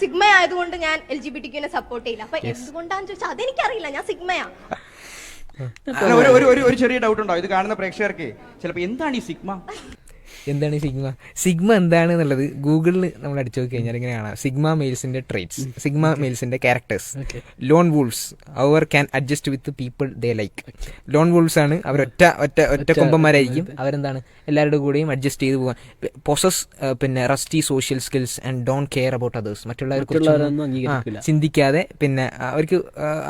Sigma ആയതുകൊണ്ട് ഞാൻ LGBTQ support ചെയ്യില്ല. അപ്പൊ എന്തുകൊണ്ടാന്ന് ചോദിച്ചാൽ അതെനിക്കറിയില്ല, ഞാൻ സിഗ്മയാ. ഒരു ചെറിയ ഡൗട്ട് ഉണ്ടോ ഇത് കാണുന്ന പ്രേക്ഷകർക്ക്? ചിലപ്പോ എന്താണ് ഈ സിഗ്മ? എന്താണ് സിഗ്മ എന്താണ് എന്നുള്ളത് ഗൂഗിളിൽ നമ്മൾ അടിച്ചു നോക്കി കഴിഞ്ഞാൽ ഇങ്ങനെ കാണാം. സിഗ്മ മെയിൽസിന്റെ ട്രേറ്റ്സ്, സിഗ്മ മെയിൽസിന്റെ ക്യാരക്ടേഴ്സ്. ലോൺ വൂൾസ് അവർ can adjust with people they like. Lone wolves ആണ് അവർ, ഒറ്റ കൊമ്പന്മാരായിരിക്കും. അവരെന്താണ് എല്ലാവരുടെ കൂടെയും അഡ്ജസ്റ്റ് ചെയ്ത് പോകാൻ. പൊസസ് പിന്നെ rusty social skills and don't care about others. മറ്റുള്ളവരെ ചിന്തിക്കാതെ പിന്നെ അവർക്ക്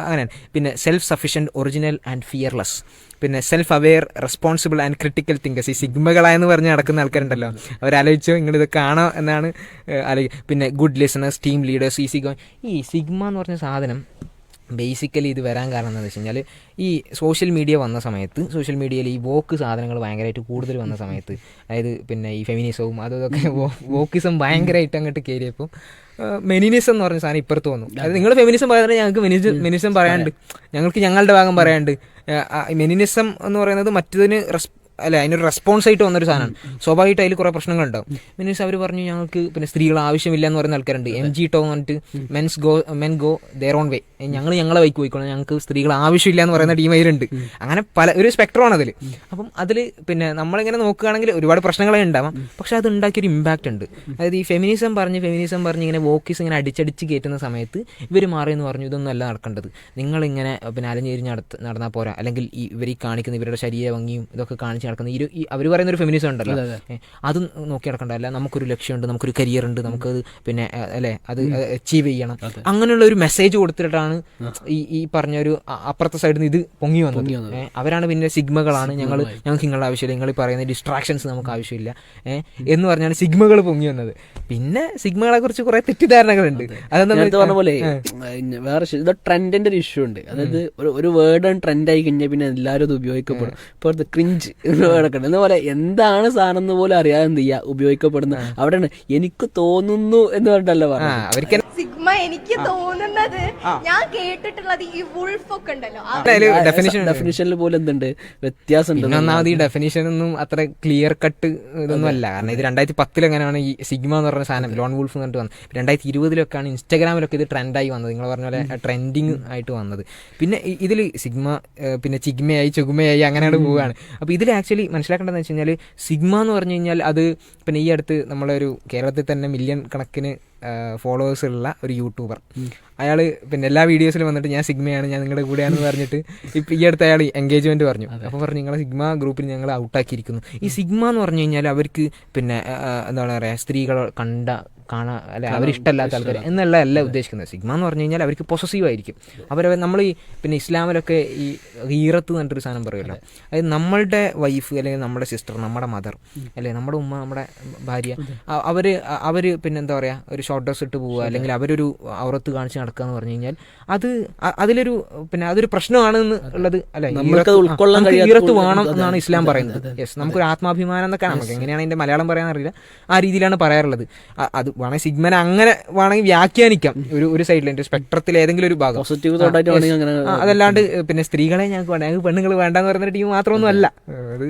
അങ്ങനെയാണ്. പിന്നെ self sufficient, original and fearless. പിന്നെ self aware, responsible and critical thinkers. ഈ സിഗ്മകളായെന്ന് പറഞ്ഞ് നടക്കുന്ന ആൾക്കാരുണ്ടല്ലോ, അവരാലോചിച്ചോ നിങ്ങളിത് കാണോ എന്നാണ് ആലോചിക്കുക. പിന്നെ good listeners, team leaders, easy going. ഈ സിഗ്മ എന്ന് പറഞ്ഞ സാധനം ബേസിക്കലി ഇത് വരാൻ കാരണം എന്താണെന്ന് വെച്ച് കഴിഞ്ഞാൽ ഈ സോഷ്യൽ മീഡിയ വന്ന സമയത്ത്, സോഷ്യൽ മീഡിയയിൽ ഈ വോക്ക് സാധനങ്ങൾ ഭയങ്കരമായിട്ട് കൂടുതൽ വന്ന സമയത്ത്, അതായത് പിന്നെ ഈ ഫെമിനിസവും അതൊക്കെ വോക്കിസം ഭയങ്കരമായിട്ട് അങ്ങോട്ട് കയറിയപ്പോൾ മെനിനിസം എന്ന് പറഞ്ഞ സാധനം ഇപ്പുറത്ത് വന്നു. അതായത് നിങ്ങൾ ഫെമിനിസം പറയുന്നത് ഞങ്ങൾക്ക് മെനിനിസം പറയാണ്ട്, ഞങ്ങൾക്ക് ഞങ്ങളുടെ ഭാഗം പറയാണ്ട്. മെനിനിസം എന്ന് പറയുന്നത് മറ്റതിന് അല്ല, അതിനൊരു റെസ്പോൺസ് ആയിട്ട് വന്നൊരു സാധനമാണ്. സ്വാഭാവികമായിട്ട് അതിൽ കുറേ പ്രശ്നങ്ങളുണ്ടാവും. മീൻസ് അവർ പറഞ്ഞു ഞങ്ങൾക്ക് പിന്നെ സ്ത്രീകൾ ആവശ്യമില്ല എന്ന് പറയുന്ന ആൾക്കാരുണ്ട്. MG ടോ എന്നിട്ട് മെൻ ഗോ ദെയർ ഓൺ വേ, ഞങ്ങളെ വൈക്ക് പോയിക്കോളാം, ഞങ്ങൾക്ക് സ്ത്രീകൾ ആവശ്യമില്ല എന്ന് പറയുന്ന ടീമയിലുണ്ട്. അങ്ങനെ ഒരു സ്പെക്ട്രമാണ് അതിൽ. അപ്പം അതിൽ പിന്നെ നമ്മളിങ്ങനെ നോക്കുകയാണെങ്കിൽ ഒരുപാട് പ്രശ്നങ്ങളെ ഉണ്ടാവാം, പക്ഷെ അത് ഉണ്ടാക്കിയൊരു ഇമ്പാക്റ്റ് ഉണ്ട്. അതായത് ഈ ഫെമിനിസം പറഞ്ഞ് ഇങ്ങനെ വോക്കീസ് ഇങ്ങനെ അടിച്ചടിച്ച് കയറ്റുന്ന സമയത്ത് ഇവർ മാറി എന്ന് പറഞ്ഞു ഇതൊന്നും അല്ല നടക്കേണ്ടത്, നിങ്ങളിങ്ങനെ പിന്നെ അലഞ്ഞിരിഞ്ഞ് നടന്നാൽ പോരാ, അല്ലെങ്കിൽ ഇവർ ഈ കാണിക്കുന്ന ഇവരുടെ ശരീര ഭംഗിയും ഇതൊക്കെ കാണിച്ച് നടക്കുന്ന അവർ പറയുന്ന ഒരു ഫെമിനിസം ഉണ്ടല്ലോ, അതും നോക്കി നടക്കണ്ടല്ല. നമുക്കൊരു ലക്ഷ്യമുണ്ട്, നമുക്കൊരു കരിയർ ഉണ്ട്, നമുക്കത് പിന്നെ അല്ലേ അത് അച്ചീവ് ചെയ്യണം. അങ്ങനെയുള്ള ഒരു മെസ്സേജ് കൊടുത്തിട്ടാണ് ഈ പറഞ്ഞ ഒരു അപ്പുറത്തെ സൈഡിൽ നിന്ന് ഇത് പൊങ്ങി വന്നത്. അവരാണ് പിന്നെ സിഗ്മകളാണ്, ഞങ്ങൾക്ക് നിങ്ങളുടെ ആവശ്യമില്ല, നിങ്ങൾ പറയുന്ന ഡിസ്ട്രാക്ഷൻസ് നമുക്ക് ആവശ്യമില്ല എന്ന് പറഞ്ഞാണ് സിഗ്മകൾ പൊങ്ങി വന്നത്. പിന്നെ സിഗ്മകളെ കുറിച്ച് കുറെ തെറ്റിദ്ധാരണകളുണ്ട്. അതെന്താ പറഞ്ഞ പോലെ വേറെ ഇത് ട്രെൻഡിന്റെ ഒരു ഇഷ്യൂ ഉണ്ട്. അതായത് ഒരു വേർഡ് ട്രെൻഡ് ആയി കഴിഞ്ഞാൽ പിന്നെ എല്ലാവരും അത് ഉപയോഗിക്കപ്പെടും. ഇപ്പോൾ ക്രിഞ്ച് എന്നപോലെ എന്താണ് സാധനം എന്ന് പോലും അറിയാതെ എന്ത് ചെയ്യുക ഉപയോഗിക്കപ്പെടുന്ന അവിടെയാണ് എനിക്ക് തോന്നുന്നു എന്ന് പറഞ്ഞിട്ടല്ലോ അവർക്ക് സിഗ്മ എനിക്ക് തോന്നുന്നത് ഞാൻ കേട്ടിട്ടുള്ളത് ഈ വുൾഫ് ഒക്കെ ഉണ്ടല്ലോ, ഡെഫിനിഷനിൽ പോലും എന്തുണ്ട് വ്യത്യാസം ഉണ്ട്. ഒന്നാമത് ഈ ഡെഫിനിഷൻ ഒന്നും അത്ര ക്ലിയർ കട്ട് ഇതൊന്നും അല്ല. കാരണം ഇത് 2010 എങ്ങനെയാണ് ഈ സിഗ്മ എന്ന് പറഞ്ഞ സാധനം ലോൺ വുൾഫ് എന്ന് പറഞ്ഞിട്ട് വന്നത്. 2020 ഇൻസ്റ്റാഗ്രാമിലൊക്കെ ഇത് ട്രെൻഡായി വന്നത്, നിങ്ങൾ പറഞ്ഞ പോലെ ട്രെൻഡിങ് ആയിട്ട് വന്നത്. പിന്നെ ഇതിൽ സിഗ്മ പിന്നെ ചിഗ്മയായി ചുഗ്മയായി അങ്ങനെയാണ് പോവുകയാണ്. അപ്പോൾ ഇതിൽ ആക്ച്വലി മനസ്സിലാക്കേണ്ടതെന്ന് വെച്ച് കഴിഞ്ഞാൽ സിഗ്മ എന്ന് പറഞ്ഞു കഴിഞ്ഞാൽ അത് പിന്നെ ഈ അടുത്ത് നമ്മളൊരു കേരളത്തിൽ തന്നെ മില്യൺ കണക്കിന് ഫോളോവേഴ്സുള്ള ഒരു യൂട്യൂബർ, അയാൾ പിന്നെ എല്ലാ വീഡിയോസിലും വന്നിട്ട് ഞാൻ സിഗ്മയാണ്, ഞാൻ നിങ്ങളുടെ കൂടെയാണെന്ന് പറഞ്ഞിട്ട് ഇപ്പം ഈ അടുത്ത് അയാൾ എൻഗേജ്മെൻറ്റ് പറഞ്ഞു. അപ്പോൾ പറഞ്ഞു നിങ്ങളെ സിഗ്മ ഗ്രൂപ്പിൽ ഞങ്ങൾ ഔട്ടാക്കിയിരിക്കുന്നു. ഈ സിഗ്മ എന്ന് പറഞ്ഞു കഴിഞ്ഞാൽ അവർക്ക് പിന്നെ എന്താണ് പറയുക, സ്ത്രീകളെ കാണാൻ അല്ലെ അവരിഷ്ടമല്ലാത്ത ആൾക്കാർ എന്നല്ല ഉദ്ദേശിക്കുന്നത്. സിഗ്മ എന്ന് പറഞ്ഞു കഴിഞ്ഞാൽ അവർക്ക് പൊസസീവ് ആയിരിക്കും. നമ്മൾ ഈ പിന്നെ ഇസ്ലാമിലൊക്കെ ഈ ഹീറത്ത് എന്നിട്ടൊരു സാധനം പറയുമല്ലോ, അതായത് നമ്മളുടെ വൈഫ് അല്ലെങ്കിൽ നമ്മുടെ സിസ്റ്റർ, നമ്മുടെ മദർ അല്ലെ നമ്മുടെ ഉമ്മ, നമ്മുടെ ഭാര്യ, അവർ പിന്നെ എന്താ പറയുക ഒരു ഷോർട്ട് ഡ്രസ് ഇട്ട് പോവുക അല്ലെങ്കിൽ അവരൊരു ഔറത്ത് കാണിച്ച് നടക്കുക എന്ന് പറഞ്ഞു കഴിഞ്ഞാൽ അതിലൊരു പിന്നെ അതൊരു പ്രശ്നമാണെന്ന് ഉള്ളത് അല്ലെ, ഹീറത്ത് വേണം എന്നാണ് ഇസ്ലാം പറയുന്നത്. യെസ്, നമുക്കൊരു ആത്മാഭിമാനം എന്നൊക്കെ, നമുക്ക് എങ്ങനെയാണ് അതിന്റെ മലയാളം പറയാനറിയില്ല, ആ രീതിയിലാണ് പറയാറുള്ളത്. അത് വേണമെങ്കിൽ സിഗ്മനെ അങ്ങനെ വേണമെങ്കിൽ വ്യാഖ്യാനിക്കാം ഒരു സൈഡിൽ, എന്റെ സ്പെക്ട്രത്തിൽ ഏതെങ്കിലും ഒരു ഭാഗം. അതല്ലാണ്ട് പിന്നെ സ്ത്രീകളെ ഞങ്ങൾക്ക് വേണ്ട, ഞങ്ങൾക്ക് പെണ്ണുങ്ങൾ വേണ്ടെന്ന് പറയുന്ന ടീം മാത്രമൊന്നും അല്ല അത്.